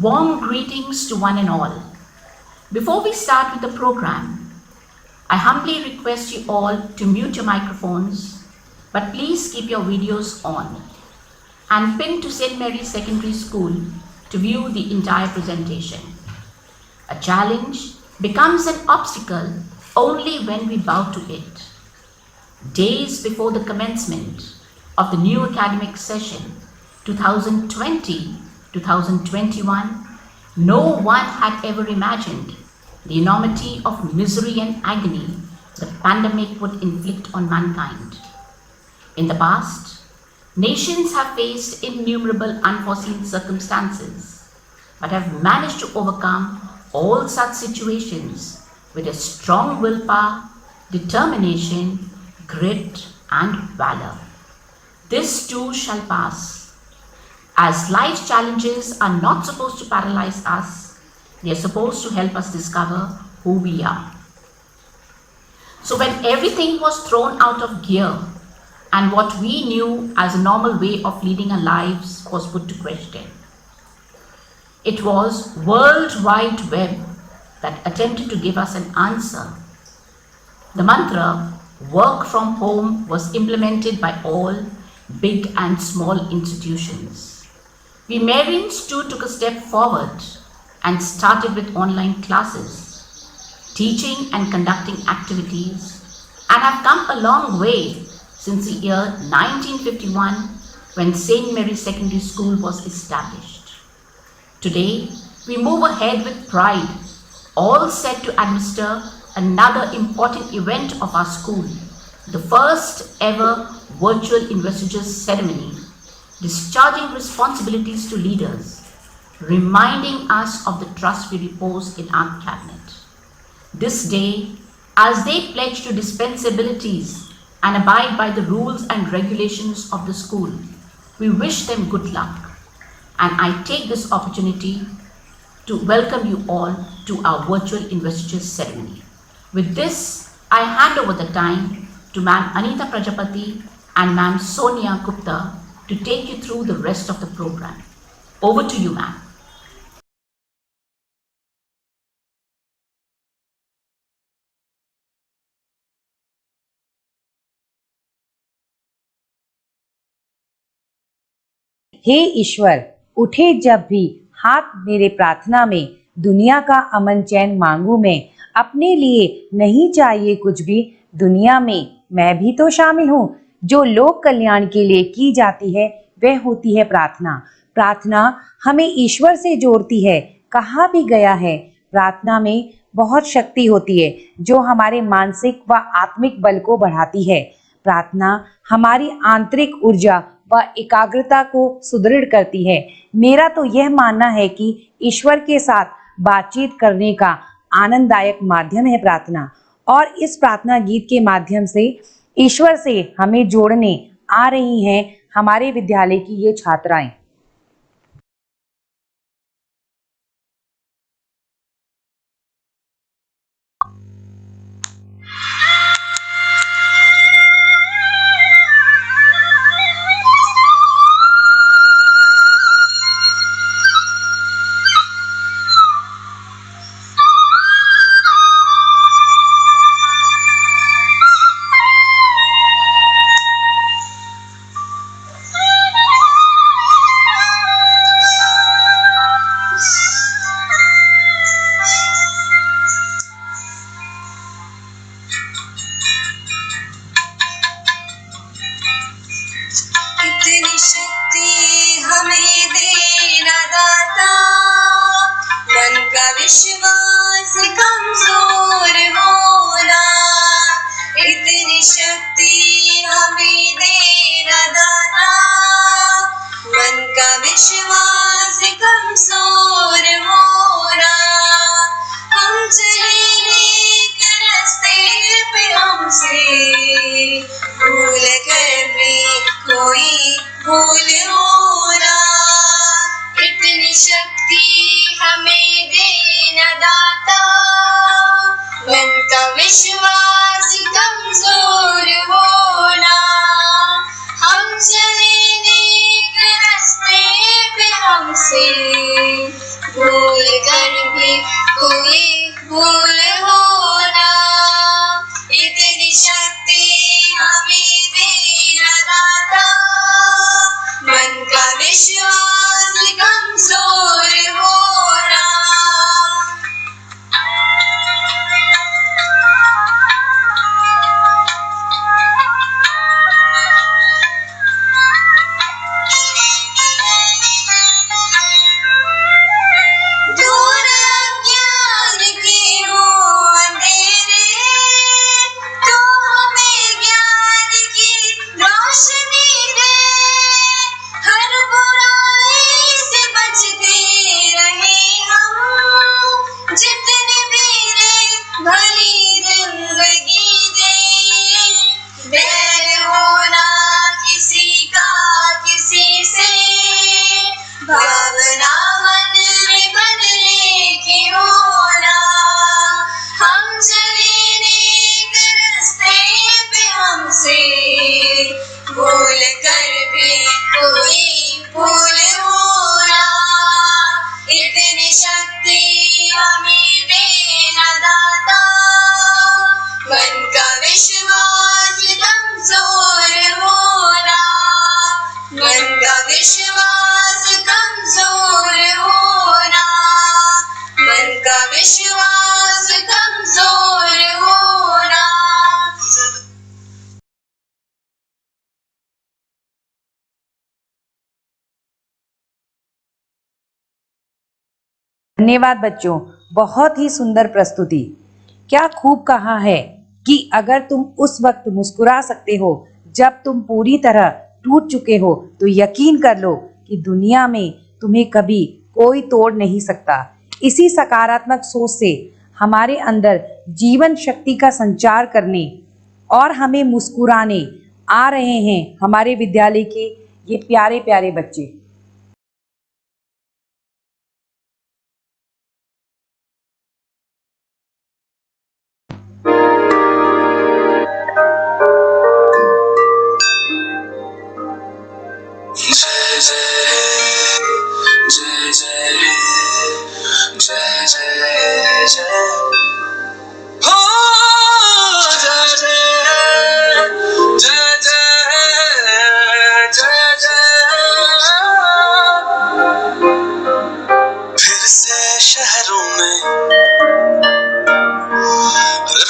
Warm greetings to one and all. Before we start with the program, I humbly request you all to mute your microphones, but please keep your videos on and pin to St. Mary's Secondary School to view the entire presentation. A challenge becomes an obstacle only when we bow to it. Days before the commencement of the new academic session 2020-2021, no one had ever imagined the enormity of misery and agony the pandemic would inflict on mankind. In the past, nations have faced innumerable unforeseen circumstances, but have managed to overcome all such situations with a strong willpower, determination, grit, and valor. This too shall pass. As life's challenges are not supposed to paralyze us, they are supposed to help us discover who we are. So when everything was thrown out of gear and what we knew as a normal way of leading our lives was put to question, it was World Wide Web that attempted to give us an answer. The mantra, work from home, was implemented by all big and small institutions. We Marians too took a step forward and started with online classes, teaching and conducting activities, and have come a long way since the year 1951 when St. Mary's Secondary School was established. Today, we move ahead with pride, all set to administer another important event of our school, the first ever virtual investiture ceremony, discharging responsibilities to leaders, reminding us of the trust we repose in our cabinet. This day, as they pledge to dispense abilities and abide by the rules and regulations of the school, we wish them good luck. And I take this opportunity to welcome you all to our virtual investiture ceremony. With this, I hand over the time to Ma'am Anita Prajapati and Ma'am Sonia Gupta to take you through the rest of the program. Over to you, ma'am. हे ईश्वर, उठे जब भी हाथ मेरे प्रार्थना में, दुनिया का अमन चैन मांगू मैं, अपने लिए नहीं चाहिए कुछ भी, दुनिया में मैं भी तो शामिल हूँ। जो लोक कल्याण के लिए की जाती है वह होती है प्रार्थना। प्रार्थना हमें ईश्वर से जोड़ती है। कहा भी गया है, प्रार्थना में बहुत शक्ति होती है जो हमारे मानसिक व आत्मिक बल को बढ़ाती है। प्रार्थना हमारी आंतरिक ऊर्जा व एकाग्रता को सुदृढ़ करती है। मेरा तो यह मानना है कि ईश्वर के साथ बातचीत करने का आनंददायक माध्यम है प्रार्थना, और इस प्रार्थना गीत के माध्यम से ईश्वर से हमें जोड़ने आ रही हैं हमारे विद्यालय की ये छात्राएं। विश्वास कमजोर होना, इतनी शक्ति हमें देना दाता, मन का विश्वास कमजोर होना। हम चले नेक रास्ते पे, हमसे भूल कर भी कोई भूल होना, इतनी शक्ति हमें देना दाता, मन का विश्वास कमजोर होना। हम चले नेक रास्ते पे, हमसे भूल कर भी कोई भूल होना, इतनी शक्ति हमें दे दाता, मन का विश्वास कमजोर होना। दूर अज्ञान के हो अंधेरे, तो हमें ज्ञान की रोशनी दे, हर बुराई से बचते रहे हम, जितने मेरे भली जिंदगी दे। बैर होना किसी का किसी से, भावना मन में बदले की होना, हम चले नेक रास्ते पे हमसे भूल कर भी कोई भूल होना, इतनी शक्ति हमें देना दाता, मन का विश्वास कमजोर होना, मन का विश्वास कमजोर होना, मन का विश्वास कमजोर होना। धन्यवाद बच्चों, बहुत ही सुंदर प्रस्तुति। क्या खूब कहा है कि अगर तुम उस वक्त मुस्कुरा सकते हो जब तुम पूरी तरह टूट चुके हो, तो यकीन कर लो कि दुनिया में तुम्हें कभी कोई तोड़ नहीं सकता। इसी सकारात्मक सोच से हमारे अंदर जीवन शक्ति का संचार करने और हमें मुस्कुराने आ रहे हैं हमारे विद्यालय के ये प्यारे प्यारे बच्चे। जय जय जय जय जय जय हो, जय जय जय जय जय। फिर से शहरों में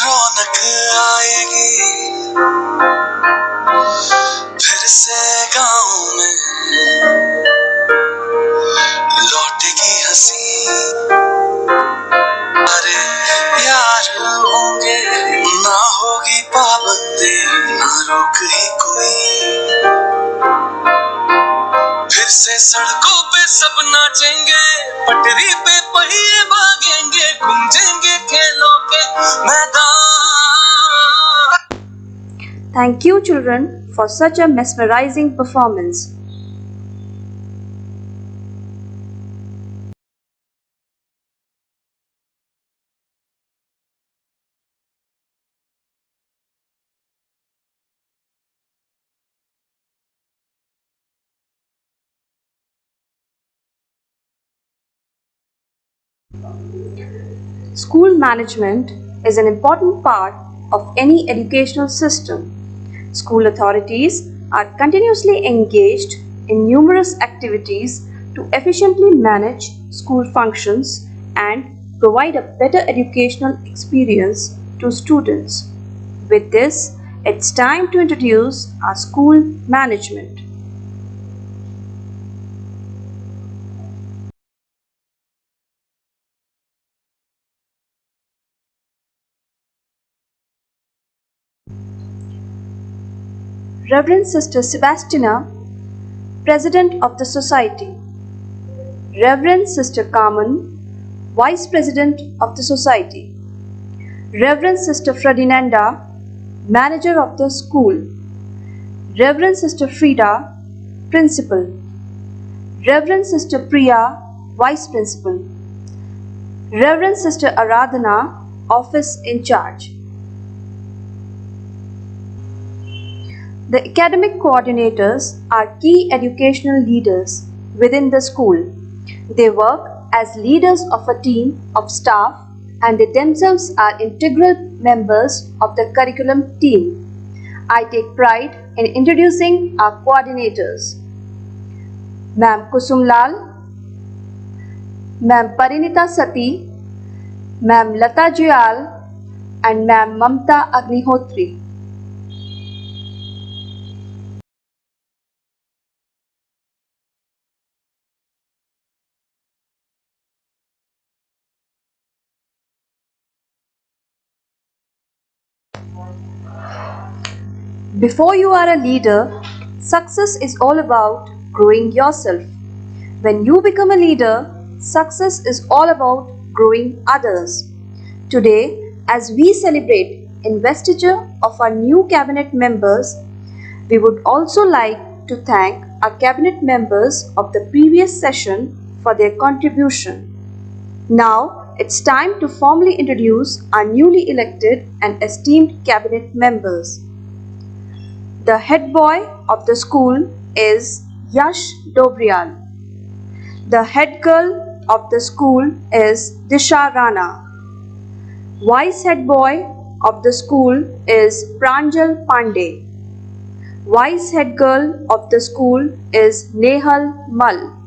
रौनक आएगी, फिर से गाँव में लौटेगी हंसी, अरे यार होंगे, ना होगी पाबंदी, ना रोक ही कोई, फिर से सड़कों पे सब नाचेंगे, पटरी पे पहिए भागेंगे, गूंजेंगे खेलों के मैदान। Thank you, children, for such a mesmerizing performance. School management is an important part of any educational system. School authorities are continuously engaged in numerous activities to efficiently manage school functions and provide a better educational experience to students. With this, it's time to introduce our school management. Reverend Sister Sebastiana, President of the Society. Reverend Sister Carmen, Vice President of the Society. Reverend Sister Ferdinanda, Manager of the School. Reverend Sister Frida, Principal. Reverend Sister Priya, Vice Principal. Reverend Sister Aradhana, Office in Charge. The academic coordinators are key educational leaders within the school. They work as leaders of a team of staff, and they themselves are integral members of the curriculum team. I take pride in introducing our coordinators. Ma'am Kusum Lal, Ma'am Parinita Sati, Ma'am Lata Juyal, and Ma'am Mamta Agnihotri. Before you are a leader, success is all about growing yourself. When you become a leader, success is all about growing others. Today, as we celebrate investiture of our new cabinet members, we would also like to thank our cabinet members of the previous session for their contribution. Now, it's time to formally introduce our newly elected and esteemed cabinet members. The head boy of the school is Yash Dobrial. The head girl of the school is Disha Rana. Vice head boy of the school is Pranjal Pandey. Vice head girl of the school is Nehal Mal.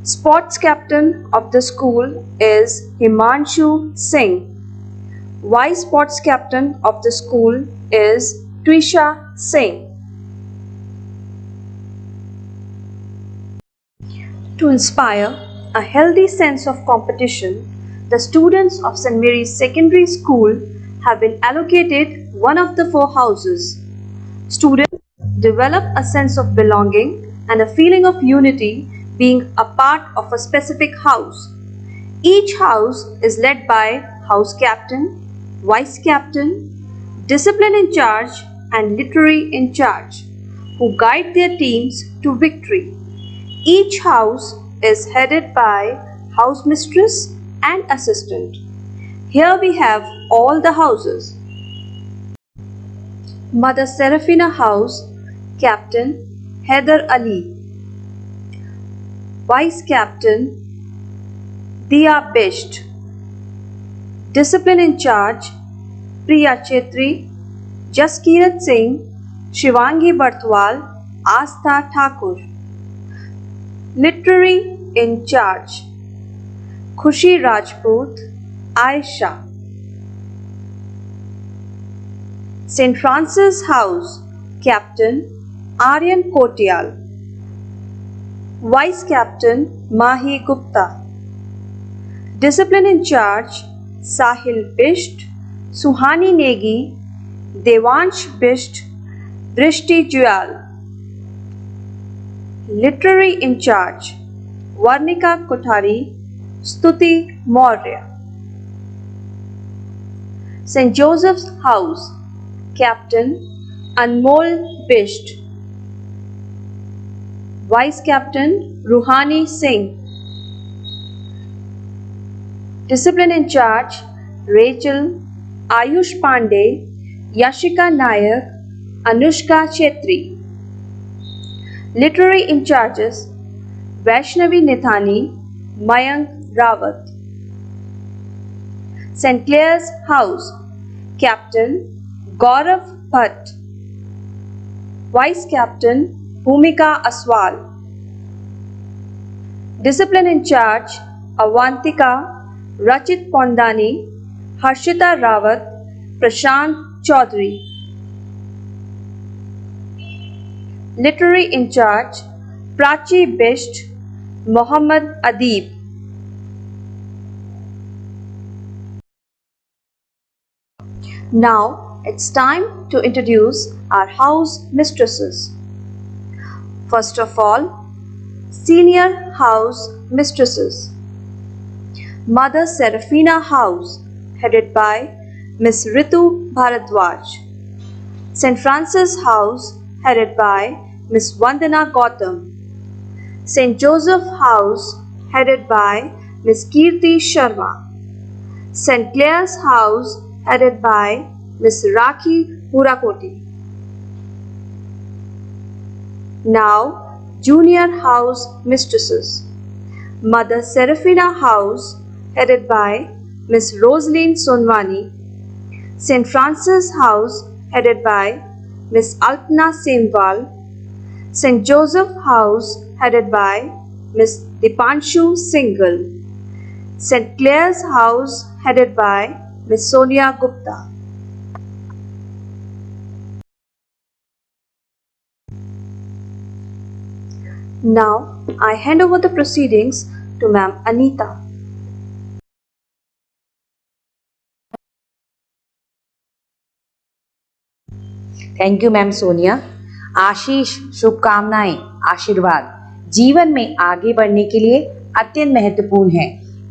Sports captain of the school is Himanshu Singh. Vice sports captain of the school is Twisha Singh. To inspire a healthy sense of competition, the students of St. Mary's Secondary School have been allocated one of the 4 houses. Students develop a sense of belonging and a feeling of unity being a part of a specific house. Each house is led by house captain, vice captain, discipline in charge, and literary in charge, who guide their teams to victory. Each house is headed by house mistress and assistant. Here we have all the houses. Mother Serafina House, Captain Haider Ali. Vice Captain Diya Bisht. Discipline in charge Priya Chetri, Jaskirat Singh, Shivangi Bartwal, Astha Thakur. Literary in charge Khushi Rajput, Aisha. St. Francis House, Captain Aryan Kotial. Vice Captain Mahi Gupta. Discipline in charge Sahil Bisht, Suhani Negi, Devansh Bisht, Drishti Juyal. Literary in charge Varnika Kothari, Stuti Maurya. St. Joseph's House, Captain Anmol Bisht. Vice Captain Ruhani Singh. Discipline in charge Rachel, Ayush Pandey, Yashika Nayak, Anushka Chetri. Literary in charges Vaishnavi Nithani, Mayank Rawat. St. Clair's House, Captain Gaurav Bhatt. Vice Captain Bhumika Aswal. Discipline in charge Avantika, Rachit Pondani, Harshita Rawat, Prashant Chaudhary. Literary in charge Prachi Bisht, Mohammad Adib. Now it's time to introduce our house mistresses. First of all, senior house mistresses. Mother Serafina House, headed by Miss Ritu Bharadwaj. St. Francis House, headed by Miss Vandana Gautam. St. Joseph House, headed by Miss Kirti Sharma. St. Clair's House, headed by Miss Rakhi Purakoti. Now, junior house mistresses. Mother Serafina House, headed by Miss Rosaline Sonwani, St. Francis House, headed by Miss Altna Semwal, St. Joseph House, headed by Miss Dipanshu Singhal, St. Clair's House, headed by Miss Sonia Gupta. Now, I hand over the proceedings to Ma'am Anita. Thank you ma'am Sonia. Ashish, शुभकामनाएं, आशीर्वाद जीवन में आगे बढ़ने के लिए अत्यंत महत्वपूर्ण है।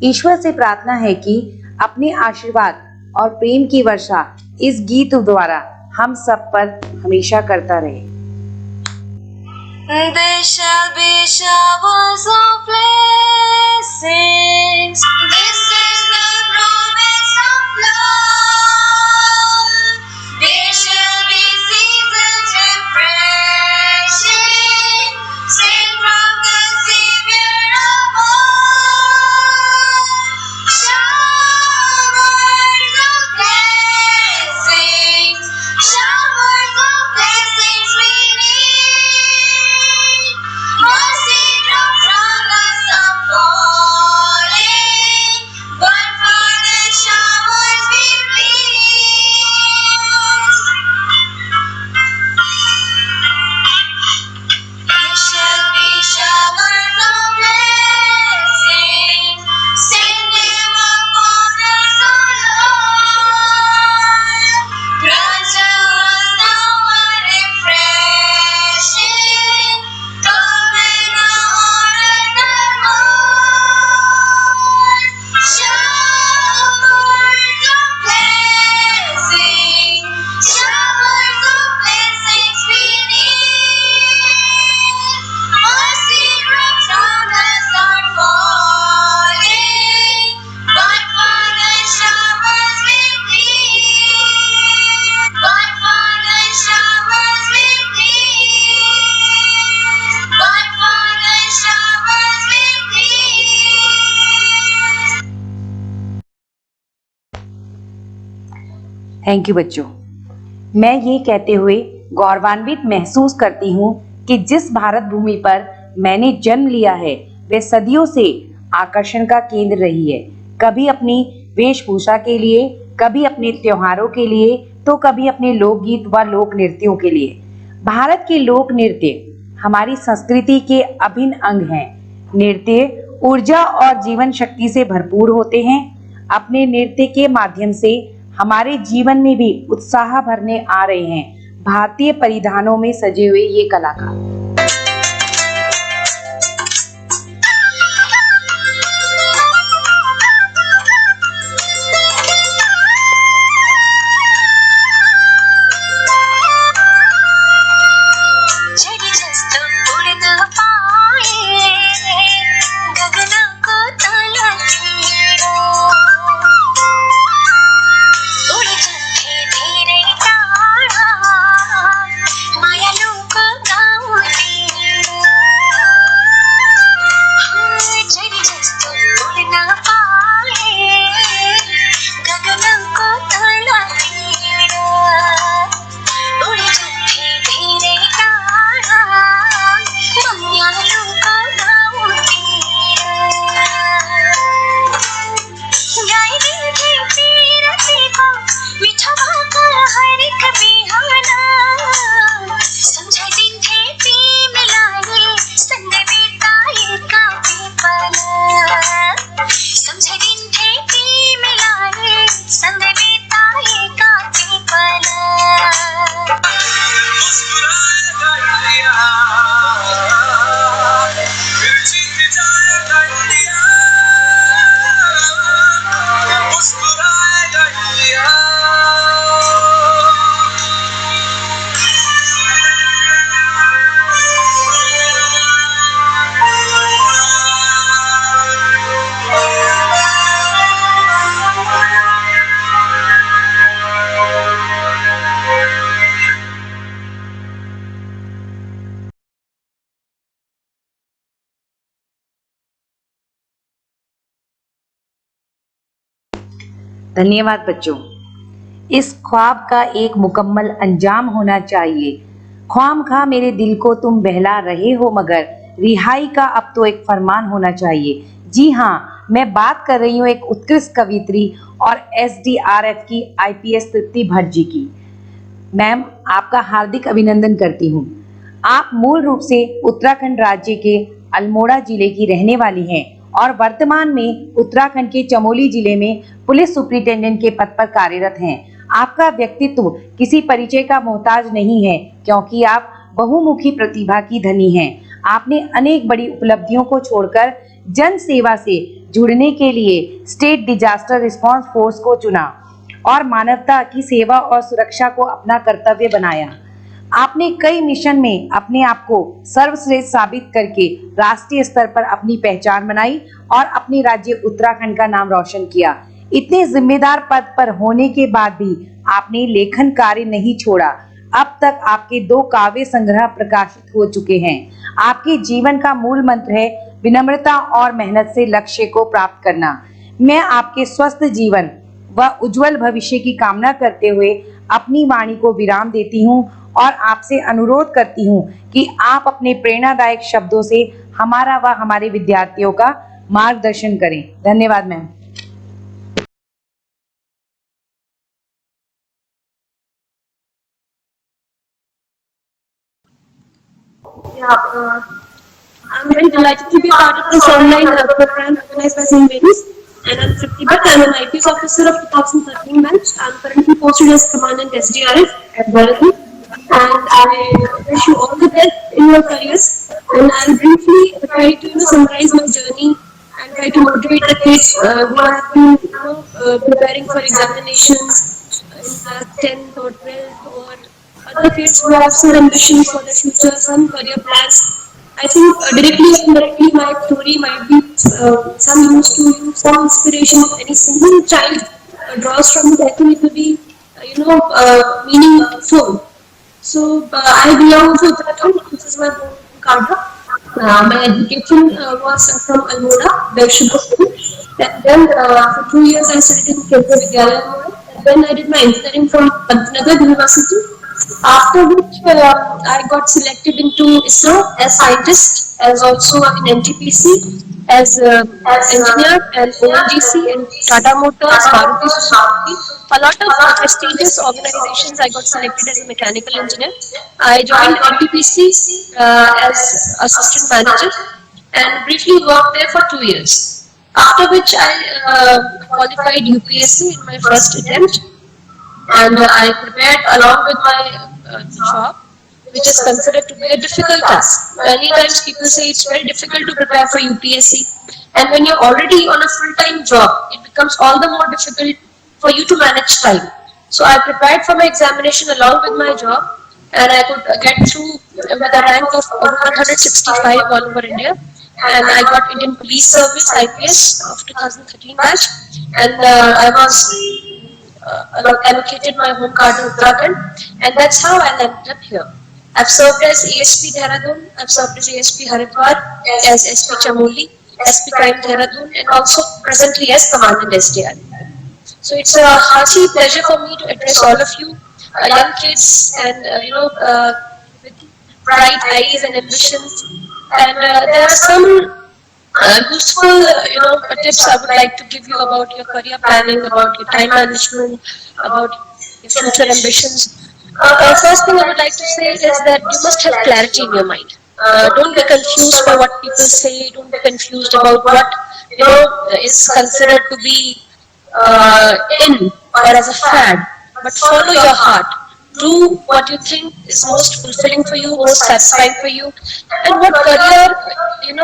ईश्वर से प्रार्थना है कि अपने आशीर्वाद और प्रेम की वर्षा इस गीत द्वारा हम सब पर हमेशा करता रहे। There shall be showers of blessings. This is the promise of love. There shall be seasons refreshing, sent from the Savior above. Showers of blessings, showers of blessings we need. Mercy drops from the sun falling, but for the showers we plead. There shall be showers of blessing, send them upon us, O Lord. Grant to us now a refreshing, come and honor the Lord. Showers of blessing, showers of blessings we need. Mercy drops from the sun falling, but for the showers we plead. But for the showers we plead. But for the showers we plead. Thank you बच्चों। मैं ये कहते हुए गौरवान्वित महसूस करती हूँ कि जिस भारत भूमि पर मैंने जन्म लिया है वह सदियों से आकर्षण का केंद्र रही है। कभी अपनी वेशभूषा के लिए, कभी अपने त्योहारों के लिए, तो कभी अपने लोकगीत व लोक नृत्यों के लिए। भारत के लोक नृत्य हमारी संस्कृति के अभिन्न अंग हैं। नृत्य ऊर्जा और जीवन शक्ति से भरपूर होते हैं। अपने नृत्य के माध्यम से हमारे जीवन में भी उत्साह भरने आ रहे हैं भारतीय परिधानों में सजे हुए ये कलाकार। माया लोक गाऊली धन्यवाद बच्चों। इस ख्वाब का एक मुकम्मल अंजाम होना चाहिए। ख्वामखा मेरे दिल को तुम बहला रहे हो, मगर रिहाई का अब तो एक फरमान होना चाहिए। जी हाँ, मैं बात कर रही हूँ एक उत्कृष्ट कवियत्री और एसडीआरएफ की आईपीएस तृप्ति भट्ट जी की। मैम, आपका हार्दिक अभिनंदन करती हूँ। आप मूल रूप से उत्तराखंड राज्य के अल्मोड़ा जिले की रहने वाली हैं और वर्तमान में उत्तराखंड के चमोली जिले में पुलिस सुपरिटेंडेंट के पद पर कार्यरत हैं। आपका व्यक्तित्व किसी परिचय का मोहताज नहीं है, क्योंकि आप बहुमुखी प्रतिभा की धनी हैं। आपने अनेक बड़ी उपलब्धियों को छोड़कर जन सेवा से जुड़ने के लिए स्टेट डिजास्टर रिस्पांस फोर्स को चुना और मानवता की सेवा और सुरक्षा को अपना कर्तव्य बनाया। आपने कई मिशन में अपने आप को सर्वश्रेष्ठ साबित करके राष्ट्रीय स्तर पर अपनी पहचान बनाई और अपने राज्य उत्तराखंड का नाम रोशन किया। इतने जिम्मेदार पद पर होने के बाद भी आपने लेखन कार्य नहीं छोड़ा। अब तक आपके 2 काव्य संग्रह प्रकाशित हो चुके हैं। आपके जीवन का मूल मंत्र है विनम्रता और मेहनत से लक्ष्य को प्राप्त करना। मैं आपके स्वस्थ जीवन व उज्जवल भविष्य की कामना करते हुए अपनी वाणी को विराम देती हूँ और आपसे अनुरोध करती हूँ कि आप अपने प्रेरणादायक शब्दों से हमारा व हमारे विद्यार्थियों का मार्गदर्शन करें। धन्यवाद ma'am. I'm very delighted to be part of this online program organized by St. Mary's, and I'm Tripti Bhatt. I'm an IPS officer of 2013 batch. I'm currently posted as Commandant SDRF at Dehradun, and I wish you all the best in your careers. And I'll briefly try to summarize my journey and try to motivate the kids who have been preparing for examinations in class 10th or 12th, or other kids who have some ambitions for the future, some career plans. I think directly or indirectly my story might be some use to you, some inspiration if any single child draws from it. I think it will be, meaningful. So I belong to Uttarakhand, this is my home Kadra. My education was from Almora, Berkshire School. And then for 2 years I studied in Kendra Vidyalaya, and then I did my engineering from Pantnagar University. After which I got selected into ISRO as scientist, as also in NTPC, as engineer and ONGC and Tata Motors, Maruti Suzuki. A lot of prestigious organizations I got selected as a mechanical engineer. I joined NTPC as assistant manager and briefly worked there for 2 years. After which I qualified UPSC in my first attempt, and I prepared along with my job, which is considered to be a difficult task. Many times people say it's very difficult to prepare for UPSC, and when you're already on a full-time job, it becomes all the more difficult for you to manage time. So I prepared for my examination along with my job, and I could get through with a rank of over 165 all over India. And I got Indian Police Service IPS of 2013 batch, and I was allocated my home card in Uttarakhand, and that's how I landed up here. I've served as ASP Dehradun, I've served as ASP Haridwar, as SP Chamoli, SP Crime Dehradun, and also presently as Commandant SDR. So it's a hearty pleasure for me to address all of you, young kids, and with bright eyes and ambitions. And there are some useful, tips I would like to give you about your career planning, about your time management, about your future ambitions. First thing I would like to say is that you must have clarity in your mind. Don't be confused by what people say. Don't be confused about what is considered to be in or as a fad. But follow your heart. Do what you think is most fulfilling for you, most satisfying for you, and what career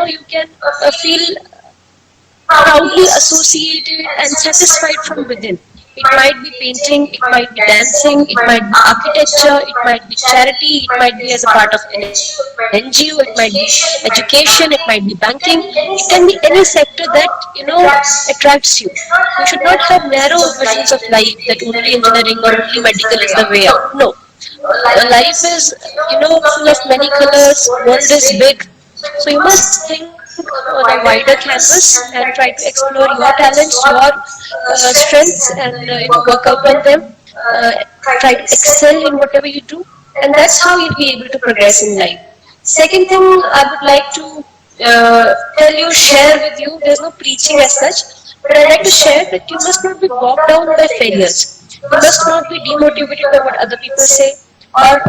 you can feel proudly associated and satisfied from within. It might be painting, it might be dancing, it might be architecture, it might be charity, it might be as a part of an NGO, it might be education, it might be banking. It can be any sector that attracts you. You should not have narrow visions of life that only engineering or only medical is the way out. No. Life is full of many colors. World is big. So you must think on a wider canvas and try to explore your talents, your strengths, and work out on them. Uh, Try to excel in whatever you do, and that's how you'll be able to progress in life. Second thing I would like to tell you, share with you. There's no preaching as such, but I'd like to share that you must not be bogged down by failures. You must not be demotivated by what other people say, or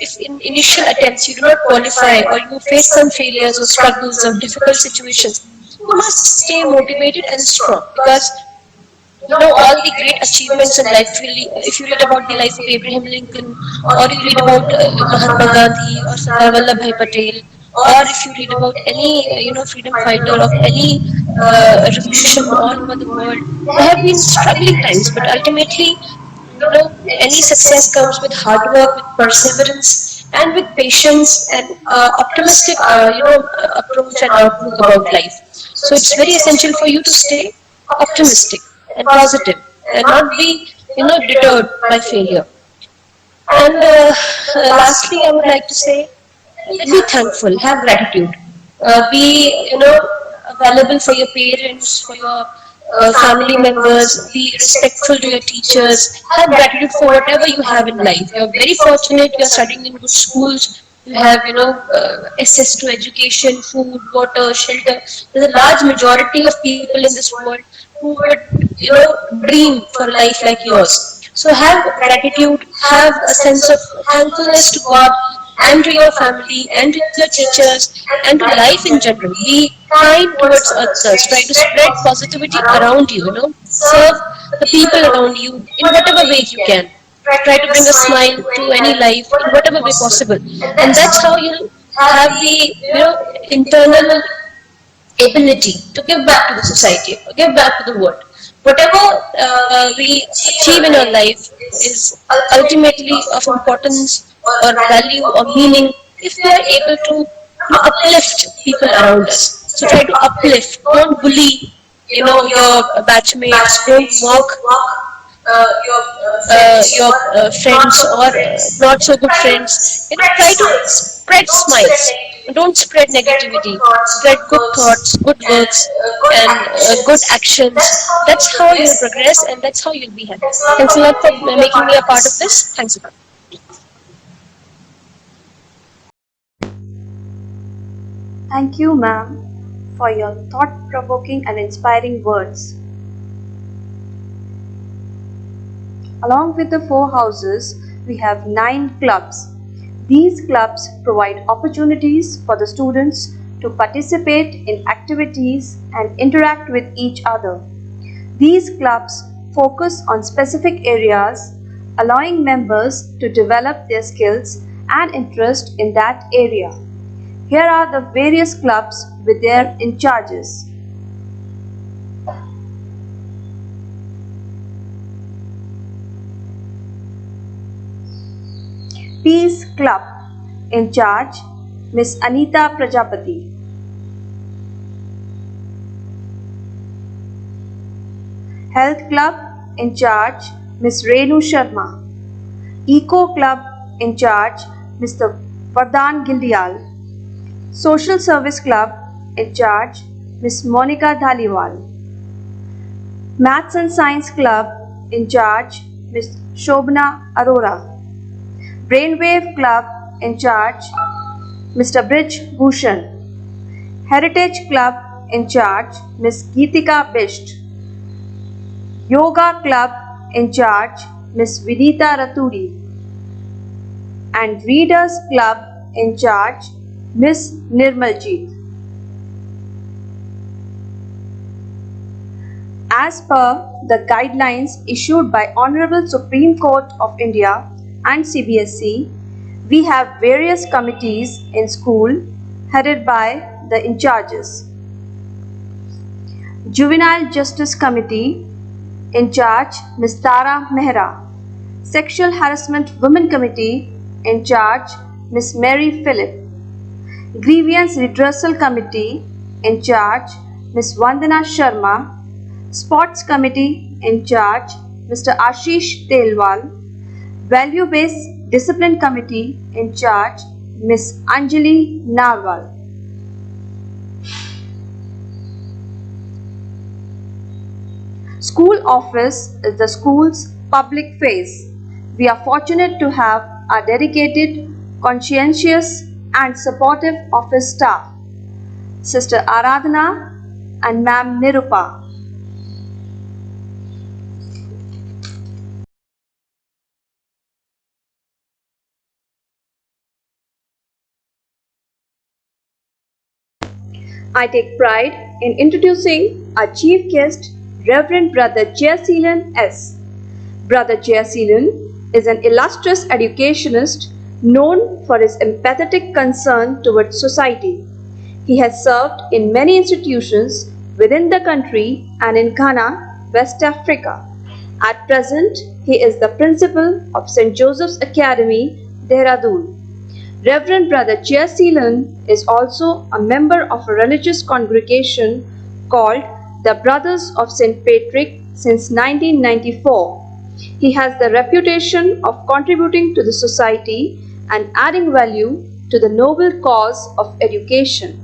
if in initial attempts you do not qualify, or you face some failures or struggles or difficult situations, you must stay motivated and strong, because all the great achievements in life, really, if you read about the life of Abraham Lincoln, or you read about Mahatma Gandhi or Sardar Vallabhbhai Patel, or if you read about any freedom fighter of any revolution all over the world, there have been struggling times, but ultimately, any success comes with hard work, with perseverance, and with patience, and optimistic approach and outlook about life. So it's very essential for you to stay optimistic and positive, and not be deterred by failure. And lastly, I would like to say, be thankful, have gratitude, be available for your parents, for your family members, be respectful to your teachers, have gratitude for whatever you have in life. You're very fortunate, you're studying in good schools, you have access to education, food, water, shelter. There's a large majority of people in this world who would dream for a life like yours. So have gratitude, have a sense of thankfulness to God and to your family and to your teachers and to life in general. Be kind towards others. Try to spread positivity around you. Serve the people around you in whatever way you can. Try to bring a smile to any life in whatever way possible, and that's how you'll have the internal ability to give back to the society, give back to the world. Whatever we achieve in our life is ultimately of importance or value or meaning if we are able to uplift people around us. So try to uplift, don't bully, your batchmates, don't mock friends or not so good friends. Try to spread smiles. Don't spread negativity. Spread good thoughts, good works, and good actions. That's how you'll progress, and that's how you'll be happy. Thanks a lot for making me a part of this. Thanks a lot. Thank you, ma'am, for your thought-provoking and inspiring words. Along with the 4 houses, we have 9 clubs. These clubs provide opportunities for the students to participate in activities and interact with each other. These clubs focus on specific areas, allowing members to develop their skills and interest in that area. Here are the various clubs with their in charges. Peace Club, in charge Miss Anita Prajapati. Health Club, in charge Miss Renu Sharma. Eco Club, in charge Mr. Vardhan Gildial. Social Service Club, in charge Miss Monica Dhaliwal. Maths and Science Club, in charge Miss Shobna Arora. Brainwave Club, in charge Mr. Brij Bhushan. Heritage Club, in charge Miss Geetika Bisht. Yoga Club, in charge Miss Vinita Raturi. And Readers Club, in charge Miss Nirmaljeet. As per the guidelines issued by Honorable Supreme Court of India and CBSE, we have various committees in school headed by the in charges. Juvenile Justice Committee, in charge Ms. Tara Mehra. Sexual Harassment Women Committee, in charge Ms. Mary Phillip. Grievance Redressal Committee, in charge Ms. Vandana Sharma. Sports Committee, in charge Mr. Ashish Telwal. Value Based Discipline Committee, in charge Ms. Anjali Narwal. School office is the school's public face. We are fortunate to have a dedicated, conscientious, and supportive office staff. Sister Aradhana and Ma'am Nirupa. I take pride in introducing our chief guest, Reverend Brother Jayasilan S. Brother Jayasilan is an illustrious educationist known for his empathetic concern towards society. He has served in many institutions within the country and in Ghana, West Africa. At present, he is the principal of St. Joseph's Academy, Dehradun. Reverend Brother Jayasilan is also a member of a religious congregation called the Brothers of St. Patrick since 1994. He has the reputation of contributing to the society and adding value to the noble cause of education.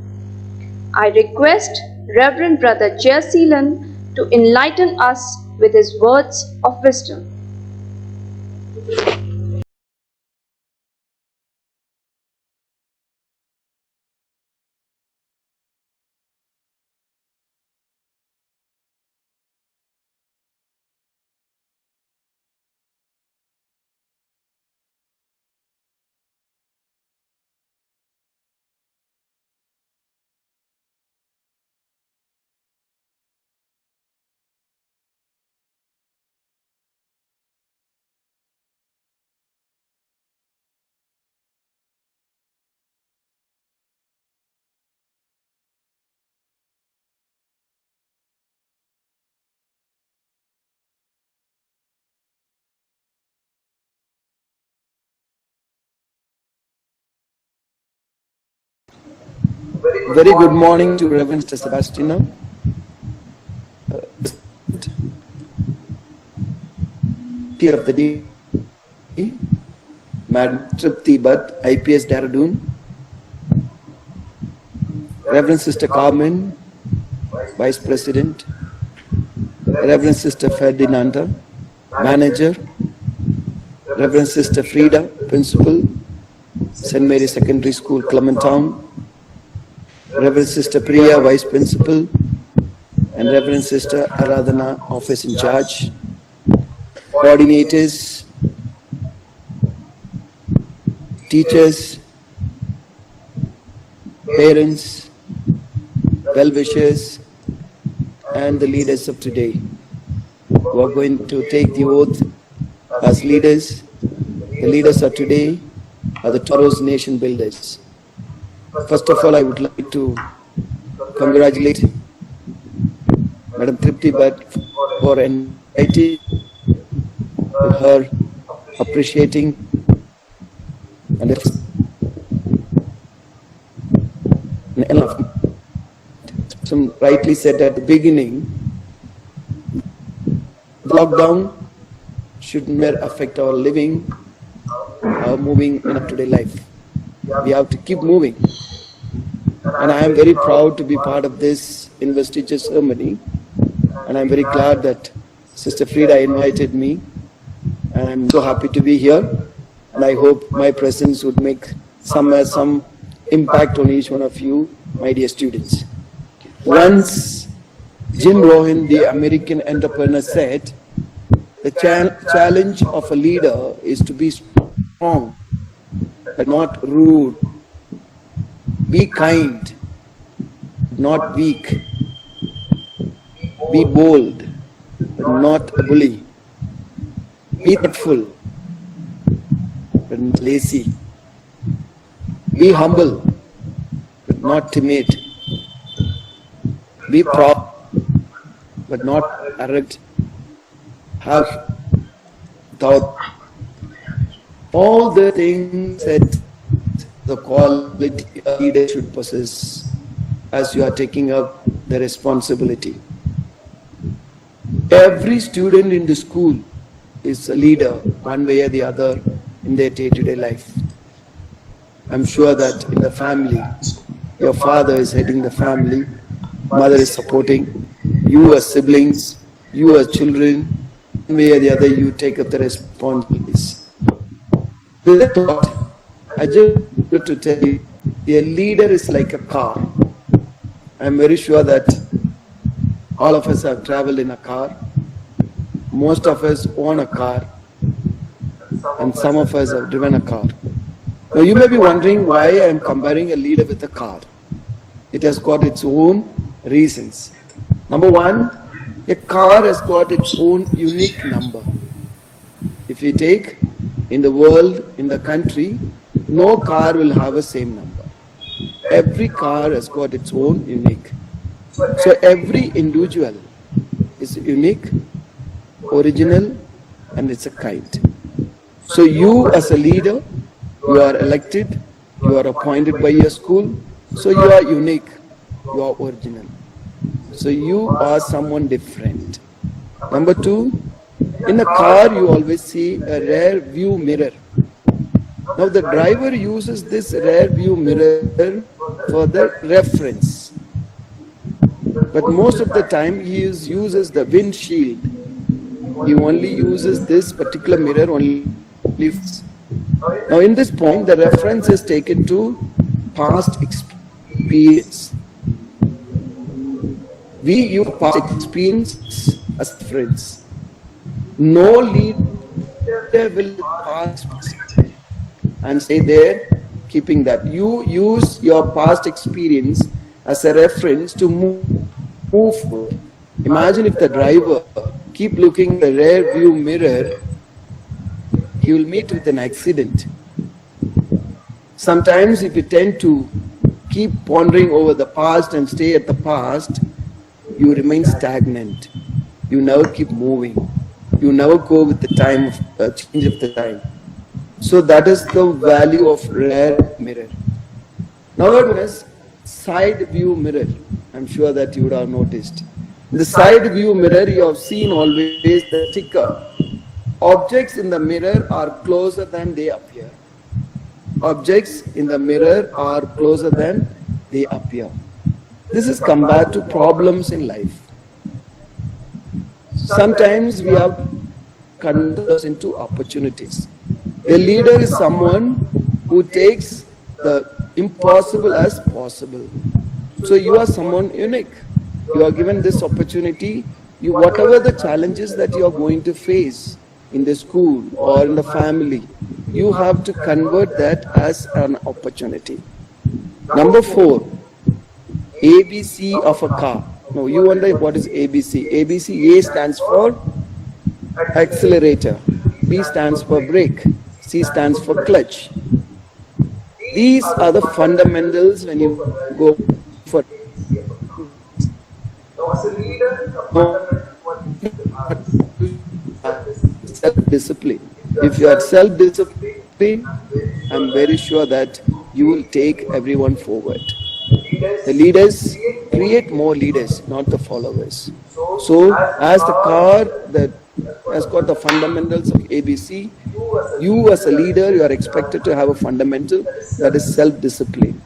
I request Reverend Brother Jayasilan to enlighten us with his words of wisdom. Very good morning to Reverend Mr. Sebastiano, Peer of the Day, Madam Tripti Bhatt, IPS Dehradun, Reverend Sister Carmen, Vice President, Reverend Sister Ferdinanda, Manager, Reverend Sister Frida, Principal, St. Mary's Secondary School, Clement Town, Reverend Sister Priya, Vice Principal, and Reverend Sister Aradhana, Office in Charge, coordinators, teachers, parents, well-wishers, and the leaders of today who are going to take the oath as leaders. The leaders of today are the tomorrow's nation builders. First of all, I would like to congratulate Madam Tripti Bhatt for inviting her, appreciating, and some rightly said at the beginning, lockdown should not affect our living, our moving in a today life. We have to keep moving. And I am very proud to be part of this investiture ceremony. And I'm very glad that Sister Frida invited me. And I'm so happy to be here. And I hope my presence would make some impact on each one of you, my dear students. Once Jim Rohn, the American entrepreneur, said, the challenge of a leader is to be strong, but not rude. Be kind, not weak. Be bold, but not a bully. Be thoughtful, but not lazy. Be humble, but not timid. Be proud, but not arrogant. Have thought all the things that the quality a leader should possess as you are taking up the responsibility. Every student in the school is a leader one way or the other in their day-to-day life. I'm sure that in the family, your father is heading the family, mother is supporting, you as siblings You as children, one way or the other, you take up the responsibilities. With that thought, I just wanted to tell you, a leader is like a car. I'm very sure that all of us have traveled in a car. Most of us own a car, and some of us have driven a car. Now you may be wondering why I am comparing a leader with a car. It has got its own reasons. Number one, a car has got its own unique number. If you take in the world, in the country, no car will have a same number. Every car has got its own unique. So every individual is unique, original, and it's a kind. So you as a leader, you are elected, you are appointed by your school, so you are unique, you are original. So you are someone different. Number two, in a car you always see a rear view mirror. Now the driver uses this rear view mirror for the reference. But most of the time he uses the windshield. He only uses this particular mirror only. Now in this point, the reference is taken to past experience. We use past experience as reference. No leader will pass and stay there keeping that. You use your past experience as a reference to move forward. Imagine if the driver keep looking in the rear view mirror, he will meet with an accident. Sometimes if you tend to keep pondering over the past and stay at the past, you remain stagnant. You never keep moving. You never go with the time of change of the time. So that is the value of rear mirror. Now what is side view mirror? I'm sure that you would have noticed. In the side view mirror, you have seen always the sticker. Objects in the mirror are closer than they appear. Objects in the mirror are closer than they appear. This is compared to problems in life. Sometimes we have converted those into opportunities. A leader is someone who takes the impossible as possible. So you are someone unique. You are given this opportunity. Whatever the challenges that you are going to face in the school or in the family, you have to convert that as an opportunity. Number 4, ABC of a car. Now you wonder what is ABC. ABC, A stands for accelerator, B stands for brake, C stands for clutch. These are the fundamentals when you go for self-discipline. If you are self-disciplined, I'm very sure that you will take everyone forward. The leaders create more leaders, not the followers. So as the car that has got the fundamentals of ABC, you as a leader, you are expected to have a fundamental that is self-discipline.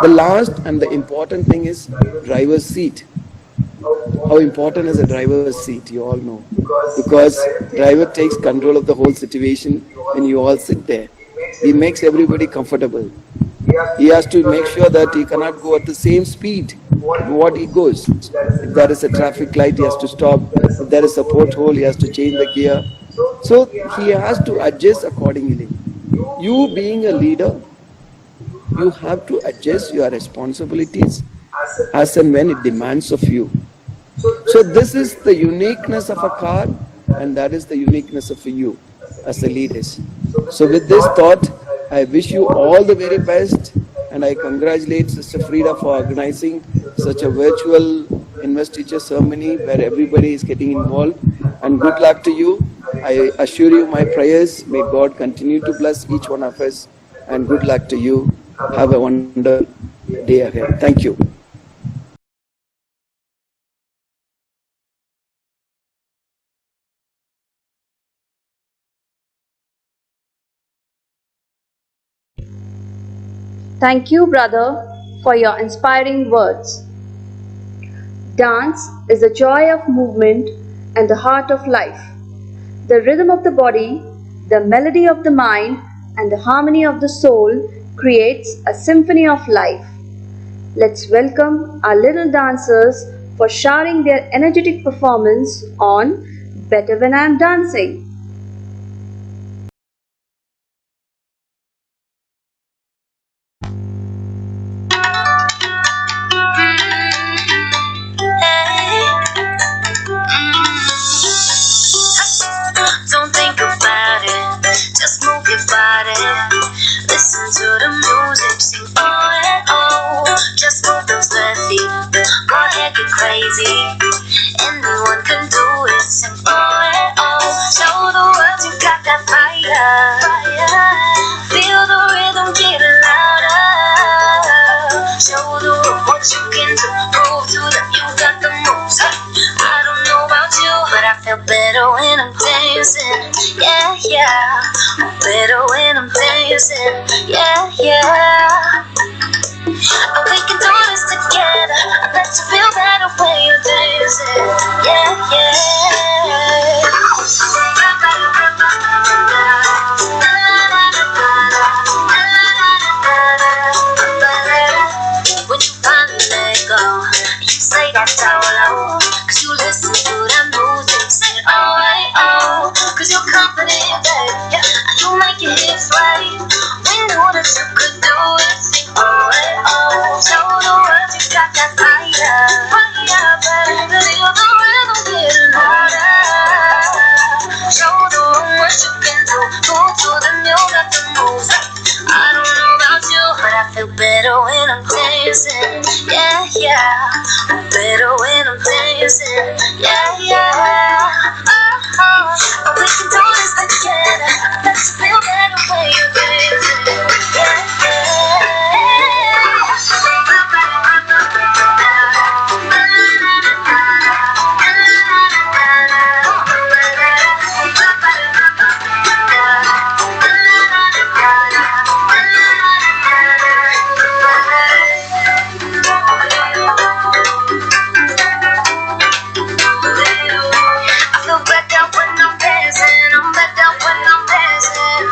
The last and the important thing is driver's seat. How important is a driver's seat? You all know. Because driver takes control of the whole situation when you all sit there. He makes everybody comfortable. He has to make sure that he cannot go at the same speed what he goes. If there is a traffic light, he has to stop. If there is a pothole, he has to change the gear. So he has to adjust accordingly. You being a leader, you have to adjust your responsibilities as and when it demands of you. So this is the uniqueness of a car, and that is the uniqueness of you as a leaders. So with this thought, I wish you all the very best, and I congratulate Sister Frida for organizing such a virtual investiture ceremony where everybody is getting involved, and good luck to you. I assure you my prayers. May God continue to bless each one of us, and good luck to you. Have a wonderful day ahead. Thank you. Thank you, brother, for your inspiring words. Dance is the joy of movement and the heart of life. The rhythm of the body, the melody of the mind, and the harmony of the soul creates a symphony of life. Let's welcome our little dancers for showering their energetic performance on Better When I'm Dancing. Don't think about it, just move your body. Listen to the music, sing oh and oh. Just move those left feet, go ahead, get crazy. Anyone can do it, sing oh and oh. Show the world you got that fire. Feel the rhythm getting louder. Show the world what you can do, prove to them you got the moves. I don't know about you, but I feel better when I'm dancing. Yeah, yeah. I'm better when I'm dancing. Yeah, yeah. And we can do this together. I bet you feel better when you're dancing. Yeah, yeah. When you finally let go, you say that solo. Cause you listen to that music, say oh, hey, oh. Cause you're confident, babe, yeah. You make your hips right. We knew that you could do it, sing oh, hey, oh. Show the world you got that fire, babe. Feel the rhythm getting harder. Show the world what you can do, move to the new, got the moves. I don't know about you, but I feel better when I'm dancing. Yeah, yeah. I'm better when I'm dancing. Yeah, yeah. Oh, we can do this together. Let's feel better when you're dancing. Yeah, I feel better when I'm dancing. I'm better when I'm dancing.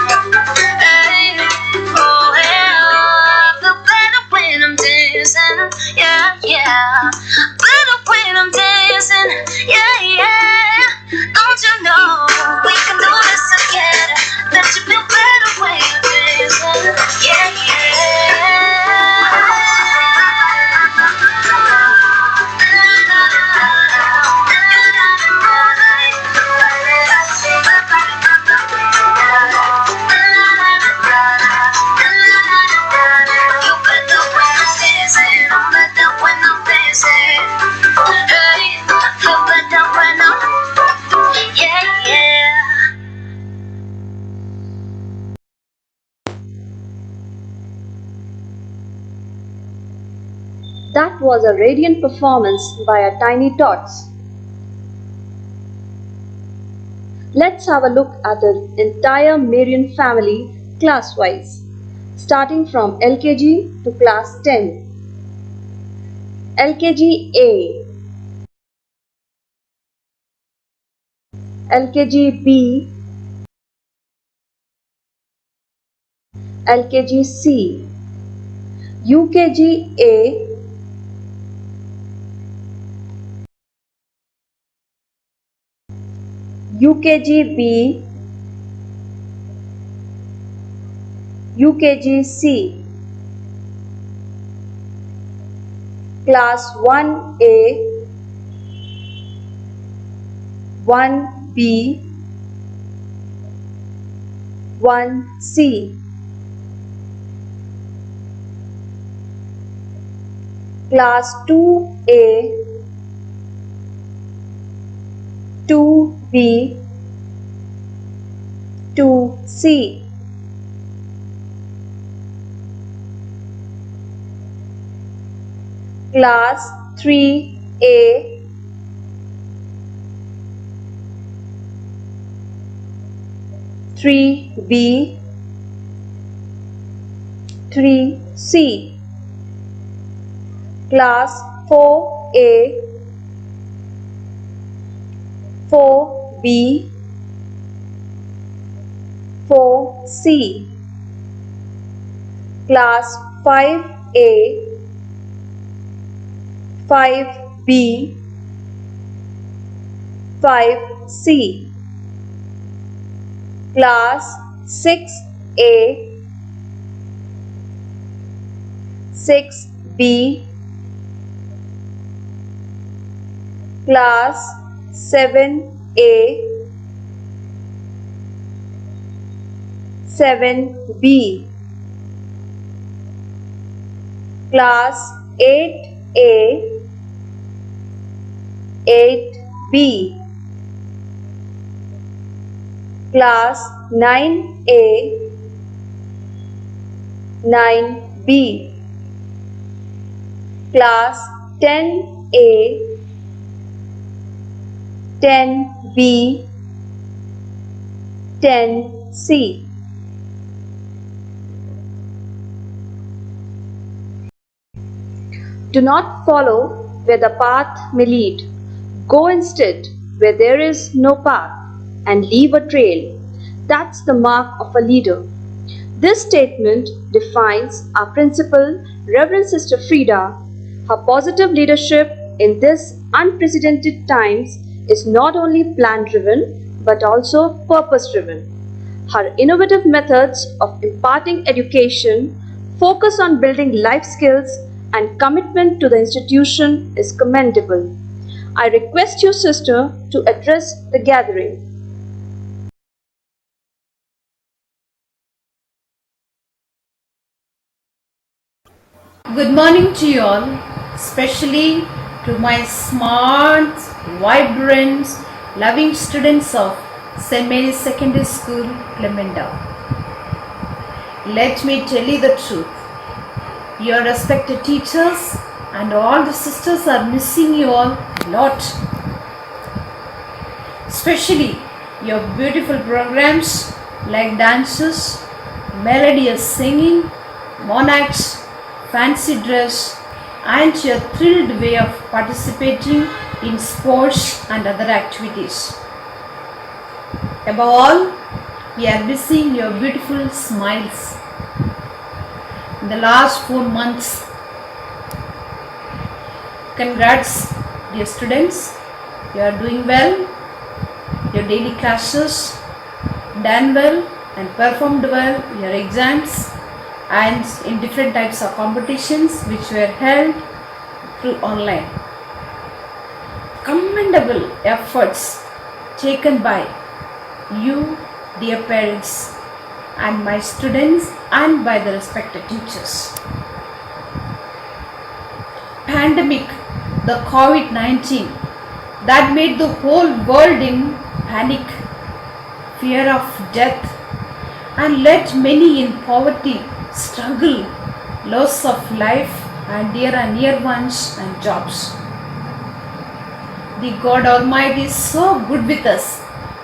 Hey, oh yeah, I feel better when I'm dancing. Yeah, yeah. Better when I'm dancing. Yeah, yeah. Don't you know we can do this together? That you feel better when you're dancing. Yeah, That was a radiant performance by our tiny tots. Let's have a look at the entire Marian family class-wise, starting from LKG to class 10. LKG A, LKG B, LKG C, UKG A, UKG B, UKG C, Class 1A, 1B, 1C, Class 2A, 2B, 2C, Class 3A, 3B, 3C, Class 4A, 4B, 4C. Class 5A, 5B, 5C. Class 6A, 6B. Class 7A, 7B. Class 8A, 8B. Class 9A, 9B. Class 10A, 10B, 10C. Do not follow where the path may lead. Go instead where there is no path and leave a trail. That's the mark of a leader. This statement defines our principal, Reverend Sister Frida. Her positive leadership in this unprecedented times is not only plan-driven but also purpose-driven. Her innovative methods of imparting education, focus on building life skills, and commitment to the institution is commendable. I request you, sister, to address the gathering. Good morning to you all, especially to my smart, vibrant, loving students of St. Mary's Secondary School, Clement Town. Let me tell you the truth. Your respected teachers and all the sisters are missing you all a lot. Especially your beautiful programs like dances, melodious singing, monarchs, fancy dress, and your thrilled way of participating in sports and other activities. Above all, we are missing your beautiful smiles. In the last 4 months, congrats dear students, you are doing well, your daily classes done well and performed well, your exams and in different types of competitions which were held through online. Commendable efforts taken by you dear parents and my students and by the respected teachers. Pandemic, the COVID-19 that made the whole world in panic, fear of death, and led many in poverty, struggle, loss of life and dear and near ones and jobs. The God Almighty is so good with us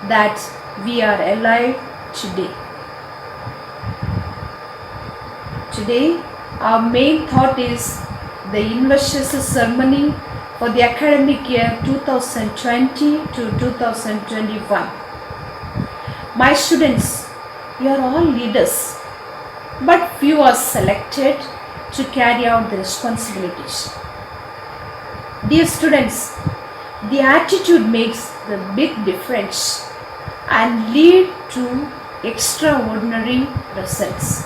that we are alive today. Today, our main thought is the Investiture ceremony for the academic year 2020 to 2021. My students, you are all leaders, but few are selected to carry out the responsibilities. Dear students, the attitude makes the big difference and lead to extraordinary results.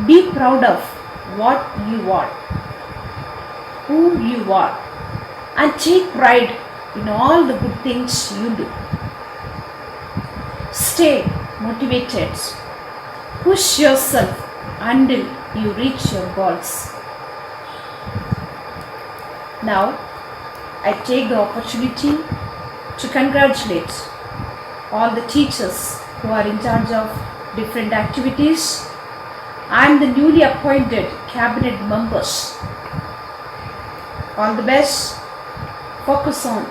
Be proud of what you are, who you are, and take pride in all the good things you do. Stay motivated. Push yourself until you reach your goals. Now, I take the opportunity to congratulate all the teachers who are in charge of different activities and the newly appointed cabinet members. All the best. Focus on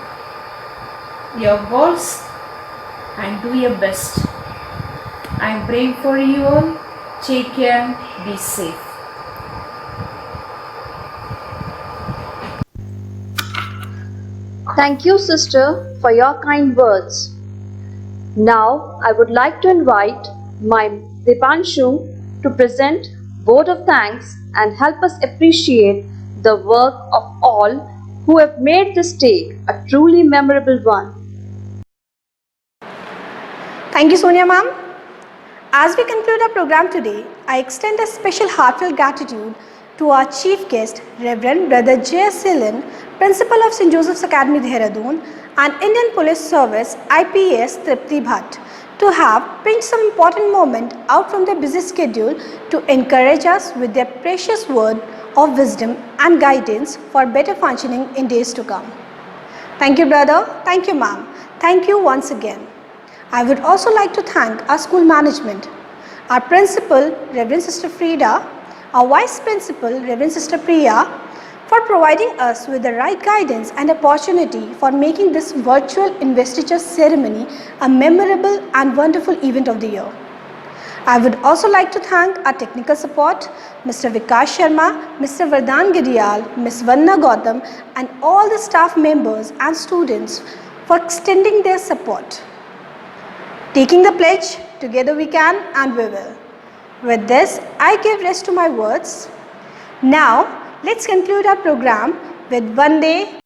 your goals and do your best. I am praying for you all. Take care. Be safe. Thank you, sister, for your kind words. Now, I would like to invite my Dipanshu to present vote of thanks and help us appreciate the work of all who have made this day a truly memorable one. Thank you, Sonia ma'am. As we conclude our program today, I extend a special heartfelt gratitude to our chief guest, Reverend Brother J.S. Hillen, Principal of St. Joseph's Academy, Dehradun, and Indian Police Service IPS Tripti Bhatt, to have pinched some important moment out from their busy schedule to encourage us with their precious word of wisdom and guidance for better functioning in days to come. Thank you, brother. Thank you, ma'am. Thank you once again. I would also like to thank our school management, our principal, Reverend Sister Frida, our vice principal, Reverend Sister Priya, for providing us with the right guidance and opportunity for making this virtual investiture ceremony a memorable and wonderful event of the year. I would also like to thank our technical support, Mr. Vikas Sharma, Mr. Vardhan Giriyal, Ms. Vanna Gautam, and all the staff members and students for extending their support. Taking the pledge, together we can and we will. With this, I give rest to my words. Now, let's conclude our program with Vande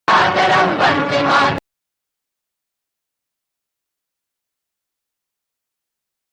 Mataram, Vande Mataram.